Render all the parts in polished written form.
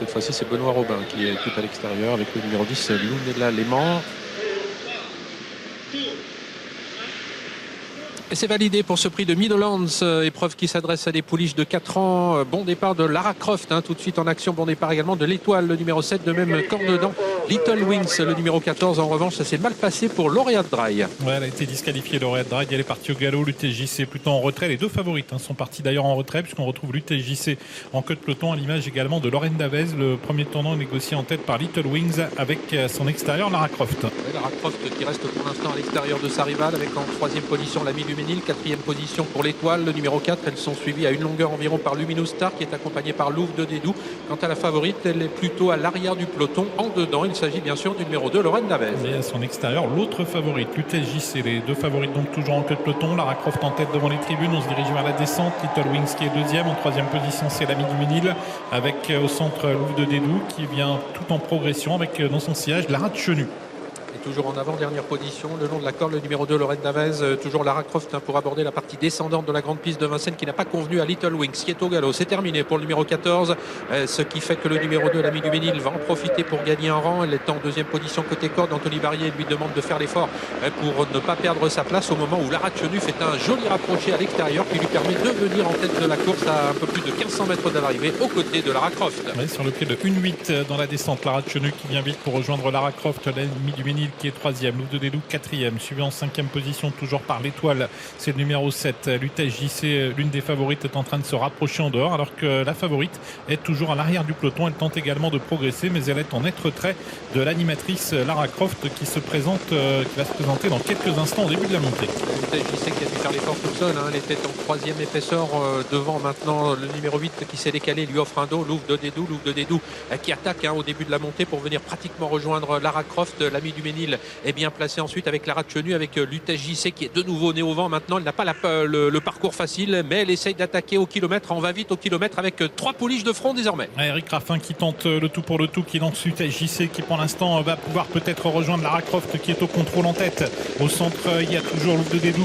cette fois-ci, c'est Benoît Robin qui est tout à l'extérieur avec le numéro 10, Lunella Léman. Et c'est validé pour ce prix de Midlands, épreuve qui s'adresse à des pouliches de 4 ans. Bon départ de Lara Croft, tout de suite en action. Bon départ également de l'Étoile, le numéro 7, de même corps dedans. Little Wings, le numéro 14. En revanche, ça s'est mal passé pour Lauréat Dry. Ouais, elle a été disqualifiée, Lauréat Dry. Elle est partie au galop. L'UTJC plutôt en retrait. Les deux favorites sont partis d'ailleurs en retrait, puisqu'on retrouve l'UTJC en queue de peloton, à l'image également de Lorraine Davez. Le premier tournant négocié en tête par Little Wings avec son extérieur, Lara Croft. Ouais, Lara Croft qui reste pour l'instant à l'extérieur de sa rivale, avec en troisième position l'ami du Ménil, quatrième position pour l'Étoile, le numéro 4. Elles sont suivies à une longueur environ par Luminous Star, qui est accompagnée par Louvre de Dédou. Quant à la favorite, elle est plutôt à l'arrière du peloton, en dedans. Il s'agit bien sûr du numéro 2, Lorraine Davez. Et à son extérieur, l'autre favorite, l'UTJC. Les deux favorites donc toujours en queue de peloton. Lara Croft en tête devant les tribunes. On se dirige vers la descente. Little Wings qui est deuxième. En troisième position, c'est l'ami du Ménil, avec au centre Louvre de Dédou qui vient tout en progression avec dans son sillage Lara Chenu. Toujours en avant, dernière position, le long de la corde, le numéro 2, Lorraine Davez, toujours Lara Croft pour aborder la partie descendante de la grande piste de Vincennes, qui n'a pas convenu à Little Wings, qui est au galop. C'est terminé pour le numéro 14, ce qui fait que le numéro 2, l'ami du Ménil, va en profiter pour gagner un rang. Elle est en deuxième position côté corde. Anthony Barrier lui demande de faire l'effort pour ne pas perdre sa place au moment où Lara Chenu fait un joli rapproché à l'extérieur qui lui permet de venir en tête de la course à un peu plus de 1500 mètres de l'arrivée aux côtés de Lara Croft. Ouais, sur le pied de 1,8 dans la descente, Lara Chenu qui vient vite pour rejoindre Lara Croft, l'ami du Ménil qui est troisième. Louvre de Dédou quatrième, suivi en cinquième position toujours par l'Étoile, c'est le numéro 7. L'UTJC, l'une des favorites, est en train de se rapprocher en dehors, alors que la favorite est toujours à l'arrière du peloton. Elle tente également de progresser, mais elle est en net retrait de l'animatrice Lara Croft qui va se présenter dans quelques instants au début de la montée. l'UTJC qui a dû faire l'effort tout seul, elle était en troisième épaisseur devant. Maintenant le numéro 8 qui s'est décalé lui offre un dos. Louvre de Dédou qui attaque au début de la montée pour venir pratiquement rejoindre Lara Croft. L'ami du Ménil est bien placé ensuite avec Lara Chenu, avec l'UTJC qui est de nouveau né au vent. Maintenant elle n'a pas le parcours facile, mais elle essaye d'attaquer au kilomètre. On va vite au kilomètre avec 3 pouliches de front désormais. Eric Raffin qui tente le tout pour le tout, qui lance l'UTJC qui pour l'instant va pouvoir peut-être rejoindre Lara Croft qui est au contrôle en tête. Au centre il y a toujours Louvre de Dédou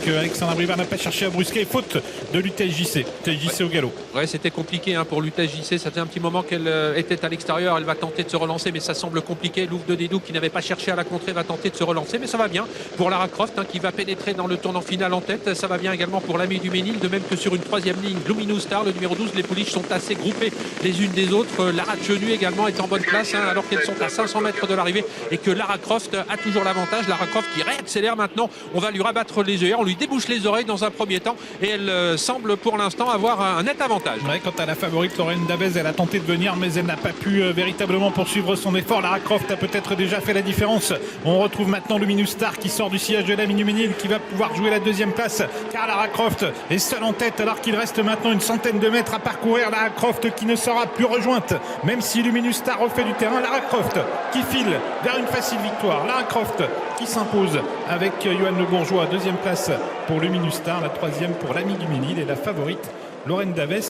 que Alexandre Abrivard n'a pas cherché à brusquer. Faute de l'UTJC. UTJC au galop. Ouais, c'était compliqué pour l'UTJC. Ça faisait un petit moment qu'elle était à l'extérieur. Elle va tenter de se relancer, mais ça semble compliqué. Louvre de Dédou qui n'avait pas cherché à la contrer va tenter de se relancer, mais ça va bien pour Lara Croft qui va pénétrer dans le tournant final en tête. Ça va bien également pour l'ami du Ménil, de même que sur une troisième ligne, Luminous Star, le numéro 12. Les pouliches sont assez groupées les unes des autres. Lara Chenu également est en bonne place, alors qu'elles sont à 500 mètres de l'arrivée et que Lara Croft a toujours l'avantage. Lara Croft qui réaccélère maintenant. On va lui rabattre les œillères, on lui débouche les oreilles dans un premier temps et elle semble pour l'instant avoir un net avantage. Ouais, quant à la favorite Lorraine Davez, elle a tenté de venir, mais elle n'a pas pu véritablement poursuivre son effort. Lara Croft a peut-être déjà fait la différence. On retrouve maintenant Luminous Star qui sort du sillage de l'ami du Ménil, qui va pouvoir jouer la deuxième place, car Lara Croft est seule en tête alors qu'il reste maintenant une centaine de mètres à parcourir. Lara Croft qui ne sera plus rejointe, même si Luminous Star refait du terrain. Lara Croft qui file vers une facile victoire. Lara Croft qui s'impose avec Johan Le Bourgeois, deuxième place pour Luminous Star, la troisième pour l'ami du Ménil, et la favorite Lorraine Davez